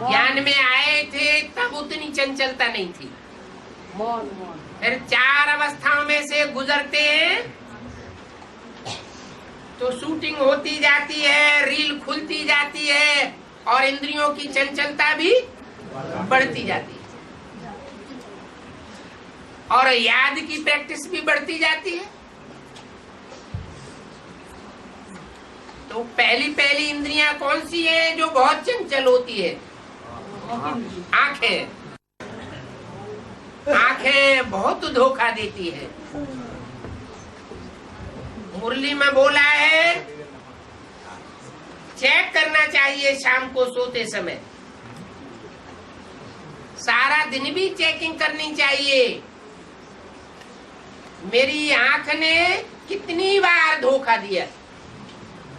ज्ञान में आए थे तब उतनी चंचलता नहीं थी। फिर 4 अवस्थाओं में से गुजरते हैं तो शूटिंग होती जाती है, रील खुलती जाती है और इंद्रियों की चंचलता भी बढ़ती जाती है और याद की प्रैक्टिस भी बढ़ती जाती है। तो पहली इंद्रियां कौन सी है जो बहुत चंचल होती है? आंखें। आंखें बहुत धोखा देती है। मुरली में बोला है चेक करना चाहिए शाम को सोते समय, सारा दिन भी चेकिंग करनी चाहिए। मेरी आंख ने कितनी बार धोखा दिया,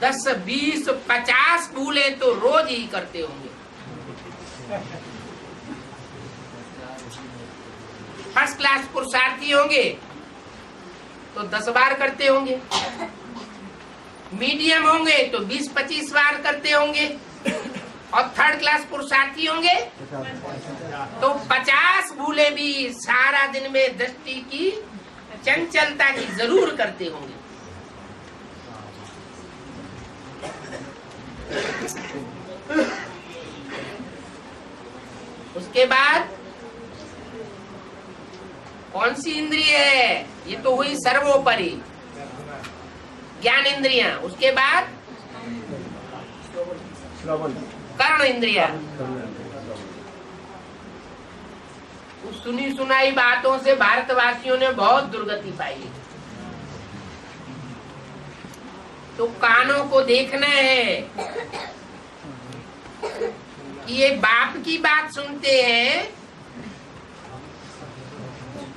10, 20, 50 भूले तो रोज ही करते होंगे। फर्स्ट क्लास पुरुषार्थी होंगे तो 10 बार करते होंगे, मीडियम होंगे तो 20-25 बार करते होंगे और थर्ड क्लास पुरुषार्थी होंगे तो 50 भूले भी सारा दिन में दृष्टि की चंचलता की जरूर करते होंगे। उसके बाद कौन सी इंद्रिय है? ये तो हुई सर्वोपरि ज्ञान इंद्रियां। उसके बाद कर्ण इंद्रिया। सुनी सुनाई बातों से भारतवासियों ने बहुत दुर्गति पाई। तो कानों को देखना है कि ये बाप की बात सुनते हैं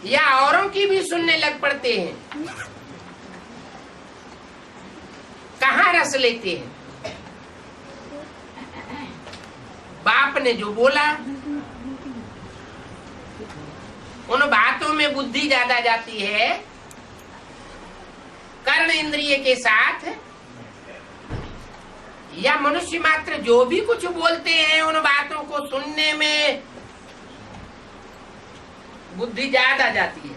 या औरों की भी सुनने लग पड़ते हैं, कहाँ रस लेते हैं। बाप ने जो बोला उन बातों में बुद्धि ज्यादा जाती है, कर्ण इंद्रिय के साथ, या मनुष्य मात्र जो भी कुछ बोलते हैं उन बातों को सुनने में बुद्धि ज्यादा जाती है।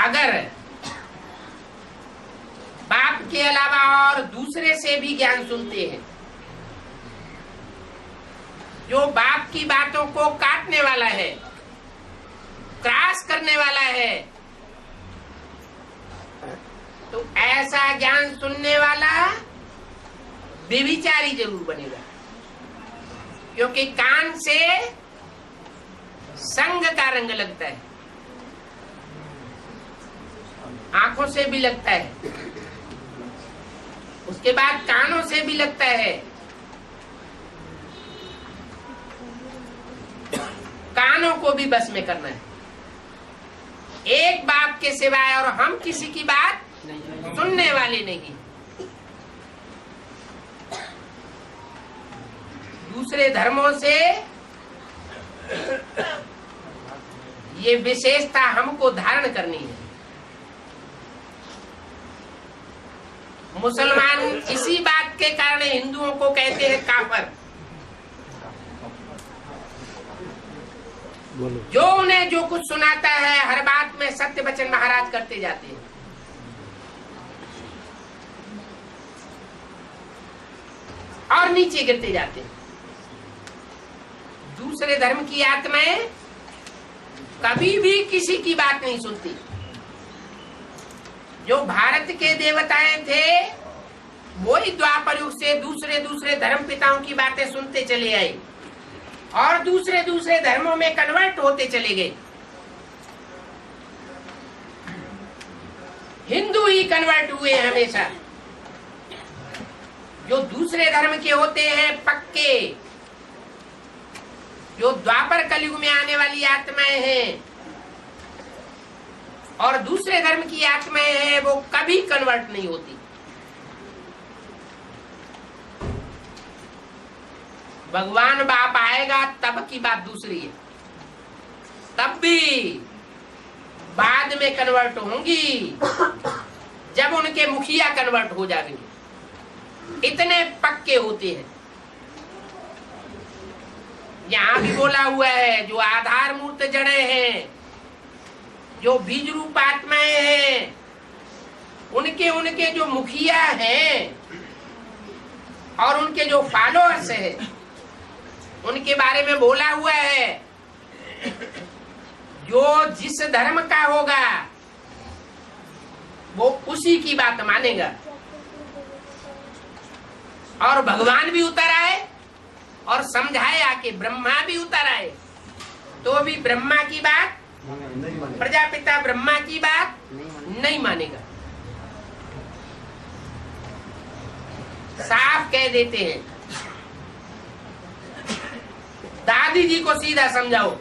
अगर बाप के अलावा और दूसरे से भी ज्ञान सुनते हैं, जो बाप की बातों को काटने वाला है, क्रॉस करने वाला है, तो ऐसा ज्ञान सुनने वाला व्यभिचारी जरूर बनेगा, क्योंकि कान से संग का रंग लगता है, आंखों से भी लगता है, उसके बाद कानों से भी लगता है, कानों को भी बस में करना है। एक बाप के सिवाय और हम किसी की बात सुनने वाले नहीं। दूसरे धर्मों से ये विशेषता हमको धारण करनी है। मुसलमान इसी बात के कारण हिंदुओं को कहते हैं काफर। जो उन्हें जो कुछ सुनाता है हर बात में सत्य वचन महाराज करते जाते हैं। और नीचे गिरते जाते हैं। दूसरे धर्म की आत्माएं कभी भी किसी की बात नहीं सुनती। जो भारत के देवताएं थे वही द्वापर युग से दूसरे धर्म पिताओं की बातें सुनते चले आए और दूसरे धर्मों में कन्वर्ट होते चले गए। हिंदू ही कन्वर्ट हुए हमेशा। जो दूसरे धर्म के होते हैं पक्के, जो द्वापर कलयुग में आने वाली आत्माएं हैं और दूसरे धर्म की आत्माएं हैं, वो कभी कन्वर्ट नहीं होती। भगवान बाप आएगा तब की बात दूसरी है, तब भी बाद में कन्वर्ट होंगी जब उनके मुखिया कन्वर्ट हो जाएंगे। इतने पक्के होते हैं। यहाँ भी बोला हुआ है, जो आधार मूर्त जड़े हैं, जो बीज रूप आत्माएं हैं, उनके उनके जो मुखिया हैं और उनके जो फॉलोअर्स हैं, उनके बारे में बोला हुआ है, जो जिस धर्म का होगा वो उसी की बात मानेगा। और भगवान भी उतर आए और समझाया कि ब्रह्मा भी उतर आए तो भी ब्रह्मा की बात, प्रजापिता ब्रह्मा की बात नहीं मानेगा। साफ कह देते हैं। दादी जी को सीधा समझाओ,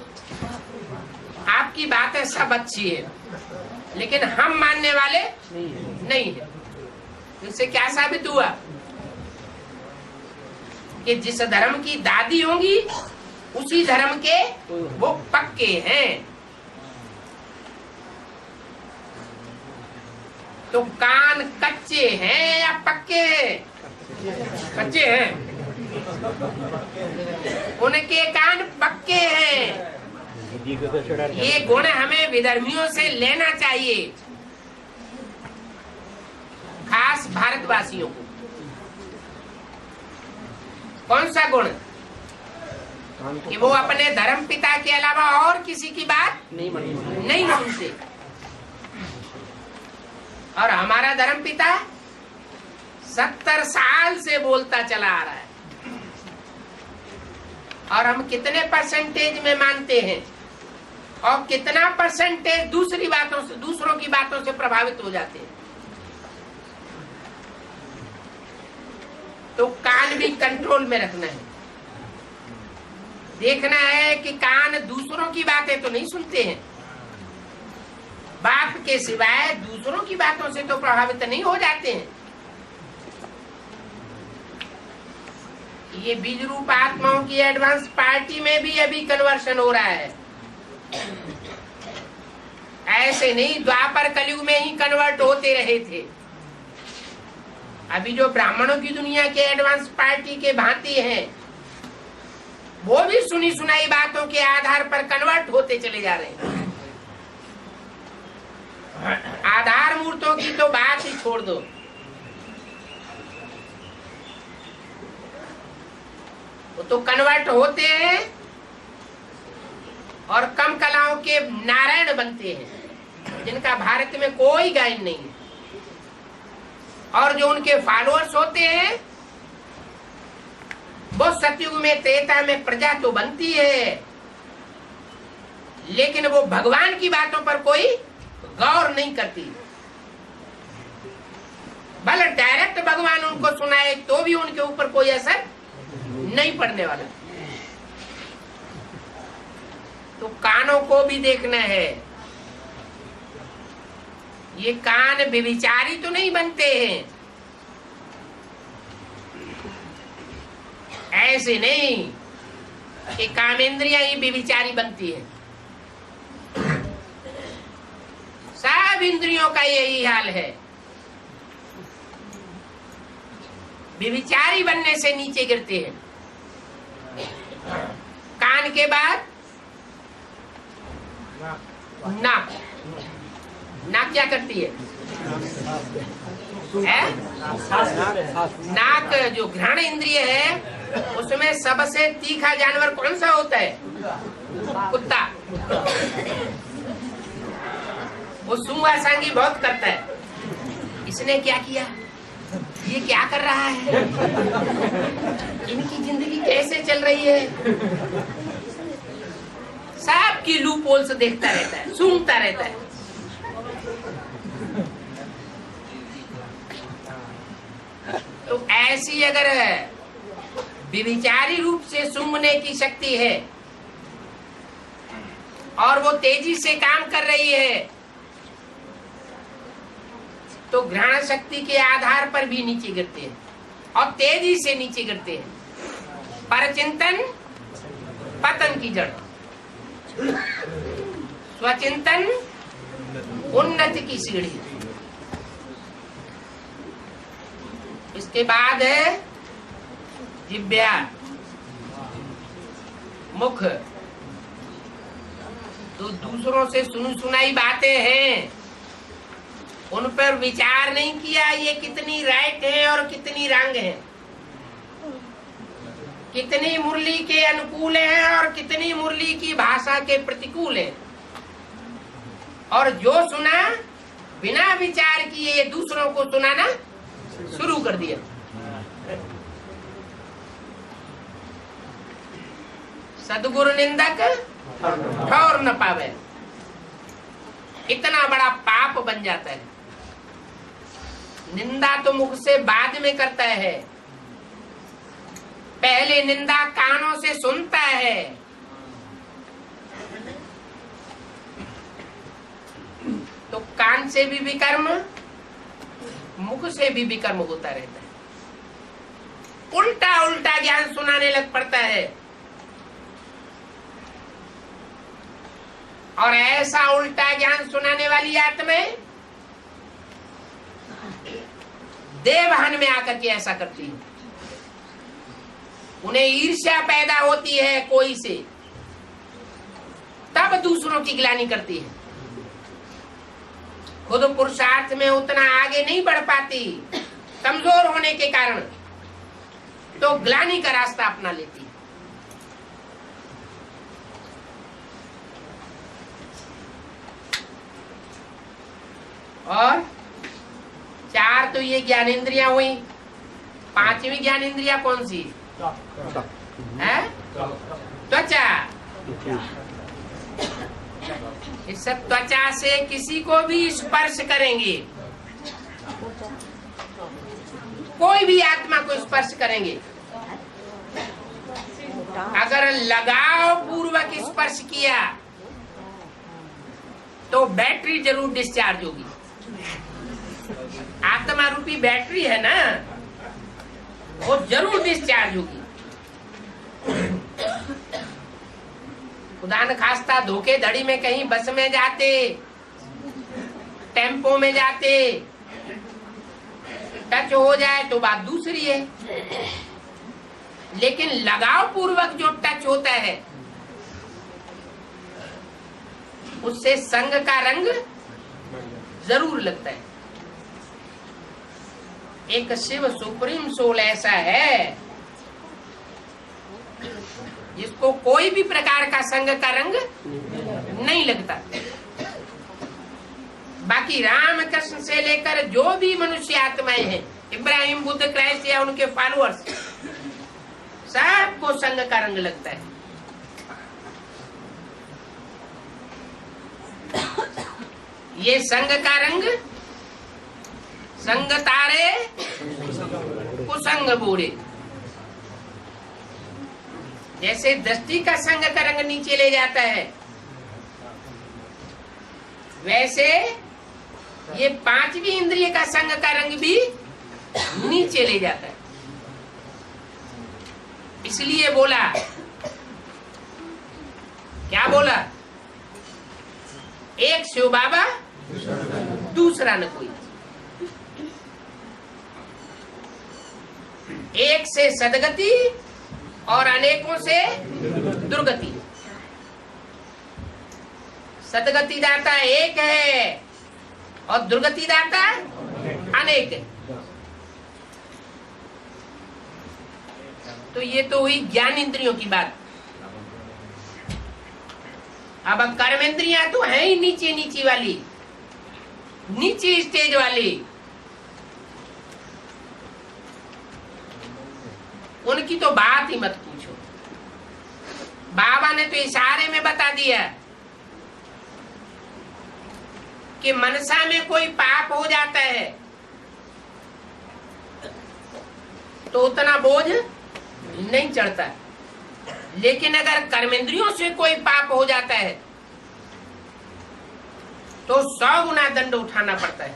आपकी बातें सब अच्छी है लेकिन हम मानने वाले नहीं है। इससे क्या साबित हुआ कि जिस धर्म की दादी होंगी उसी धर्म के वो पक्के हैं। तो कान कच्चे हैं या पक्के हैं? कच्चे हैं। उनके कान पक्के हैं। ये गुण हमें विधर्मियों से लेना चाहिए, खास भारतवासियों को। कौन सा गुण? कि वो अपने धर्म पिता के अलावा और किसी की बात नहीं सुनते। और हमारा धर्म पिता 70 साल से बोलता चला आ रहा है और हम कितने परसेंटेज में मानते हैं और कितना परसेंटेज दूसरी बातों से, दूसरों की बातों से प्रभावित हो जाते हैं। तो कान भी कंट्रोल में रखना है। देखना है कि कान दूसरों की बातें तो नहीं सुनते हैं, बाप के सिवाय दूसरों की बातों से तो प्रभावित नहीं हो जाते हैं। ये बीज रूप आत्माओं की एडवांस पार्टी में भी अभी कन्वर्शन हो रहा है। ऐसे नहीं द्वापर कलयुग में ही कन्वर्ट होते रहे थे। अभी जो ब्राह्मणों की दुनिया के एडवांस पार्टी के भांति हैं, वो भी सुनी सुनाई बातों के आधार पर कन्वर्ट होते चले जा रहे हैं। आधार मूर्तों की तो बात ही छोड़ दो। वो तो कन्वर्ट होते हैं और कम कलाओं के नारायण बनते हैं, जिनका भारत में कोई गायन नहीं है। और जो उनके फॉलोअर्स होते हैं वो सतयुग में, त्रेता में प्रजा तो बनती है, लेकिन वो भगवान की बातों पर कोई गौर नहीं करती। भले डायरेक्ट भगवान उनको सुनाए तो भी उनके ऊपर कोई असर नहीं पड़ने वाला। तो कानों को भी देखना है। ये कान व्यभिचारी तो नहीं बनते हैं, ऐसे नहीं कि कामेंद्रियां ही व्यभिचारी बनती है। सब इंद्रियों का यही हाल है। व्यभिचारी बनने से नीचे गिरते हैं। कान के बाद नाक। नाक क्या करती है? नाक जो घ्राण इंद्रिय है, उसमें सबसे तीखा जानवर कौन सा होता है? कुत्ता। वो सूंघा सांगी बहुत करता है। इसने क्या किया? ये क्या कर रहा है? इनकी जिंदगी कैसे चल रही है? सबकी लूप होल से देखता रहता है, सूंघता रहता है। तो ऐसी अगर व्यभिचारी रूप से सूंघने की शक्ति है और वो तेजी से काम कर रही है, तो घ्राण शक्ति के आधार पर भी नीचे गिरते हैं और तेजी से नीचे गिरते हैं। परचिंतन पतन की जड़, स्वचिंतन उन्नति की सीढ़ी। इसके बाद है जिह्वा, मुख। तो दूसरों से सुनी सुनाई बातें हैं, उन पर विचार नहीं किया ये कितनी राइट है और कितनी रंग है, कितनी मुरली के अनुकूल है और कितनी मुरली की भाषा के प्रतिकूल है। और जो सुना बिना विचार किए दूसरों को सुनाना शुरू कर दिया। सदगुरु निंदक ठौर न पावे, इतना बड़ा पाप बन जाता है। निंदा तो मुख से बाद में करता है, पहले निंदा कानों से सुनता है। तो कान से भी विकर्म, मुख से भी विकर्म होता रहता है। उल्टा उल्टा ज्ञान सुनाने लग पड़ता है। और ऐसा उल्टा ज्ञान सुनाने वाली आत्माएं देवहन में आकर के ऐसा करती है। उन्हें ईर्ष्या पैदा होती है कोई से, तब दूसरों की ग्लानि करती है। खुद पुरुषार्थ में उतना आगे नहीं बढ़ पाती कमजोर होने के कारण, तो ग्लानि का रास्ता अपना लेती है। और चार तो ये ज्ञानेंद्रियां हुई, पांचवी ज्ञानेंद्रिया कौन सी है? त्वचा। इस त्वचा से किसी को भी स्पर्श करेंगे, कोई भी आत्मा को स्पर्श करेंगे, अगर लगाव पूर्वक स्पर्श किया तो बैटरी जरूर डिस्चार्ज होगी। आत्मा रूपी बैटरी है ना, वो जरूर डिस्चार्ज होगी। खुदा न खास्ता धोखेधड़ी में कहीं बस में जाते, टेम्पो में जाते, टच हो जाए तो बात दूसरी है, लेकिन लगाव पूर्वक जो टच होता है उससे संग का रंग जरूर लगता है। एक शिव सुप्रीम सोल ऐसा है जिसको कोई भी प्रकार का संग का रंग नहीं लगता। बाकी राम कृष्ण से लेकर जो भी मनुष्य आत्माएं हैं, इब्राहिम, बुद्ध, क्राइस्ट या उनके फॉलोअर्स, सबको संग का रंग लगता है। ये संग का रंग, संग तारे कुसंग बूढ़े। जैसे दृष्टि का संग का रंग नीचे ले जाता है, वैसे ये पांचवी इंद्रिय का संग का रंग भी नीचे ले जाता है। इसलिए बोला, क्या बोला? एक शिव बाबा दूसरा न कोई, एक से सदगति और अनेकों से दुर्गति। सदगति दाता एक है और दुर्गति दाता अनेक है। तो ये तो हुई ज्ञान इंद्रियों की बात। अब कर्मेंद्रियां तो है ही नीचे नीचे वाली, नीचे स्टेज वाली। उनकी तो बात ही मत पूछो। बाबा ने तो इशारे में बता दिया कि मनसा में कोई पाप हो जाता है तो उतना बोझ नहीं चढ़ता, लेकिन अगर कर्मेंद्रियों से कोई पाप हो जाता है तो 100 गुना दंड उठाना पड़ता है।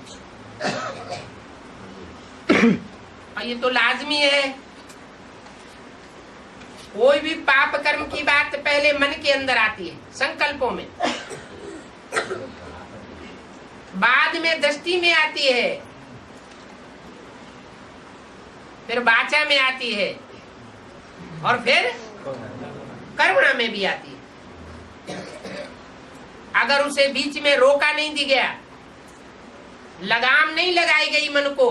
और ये तो लाजमी है। कोई भी पाप कर्म की बात पहले मन के अंदर आती है, संकल्पों में, बाद में दृष्टि में आती है। फिर वाचा में आती है और फिर कर्मणा में भी आती है। अगर उसे बीच में रोका नहीं दी गया, लगाम नहीं लगाई गई मन को,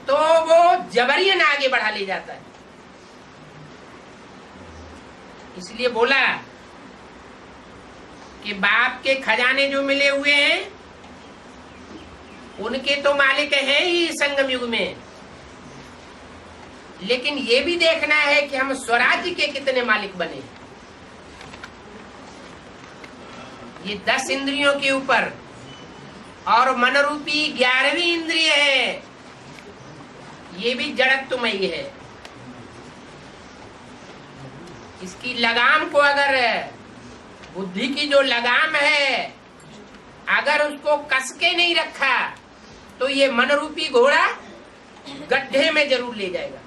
तो वो जबरियन आगे बढ़ा ले जाता है। इसलिए बोला कि बाप के खजाने जो मिले हुए हैं उनके तो मालिक हैं ही संगम युग में, लेकिन ये भी देखना है कि हम स्वराज्य के कितने मालिक बने। ये 10 इंद्रियों के ऊपर और मन रूपी 11वीं इंद्रिय है, ये भी जड़त्वमयी है। इसकी लगाम को, अगर बुद्धि की जो लगाम है, अगर उसको कस के नहीं रखा तो ये मन रूपी घोड़ा गड्ढे में जरूर ले जाएगा।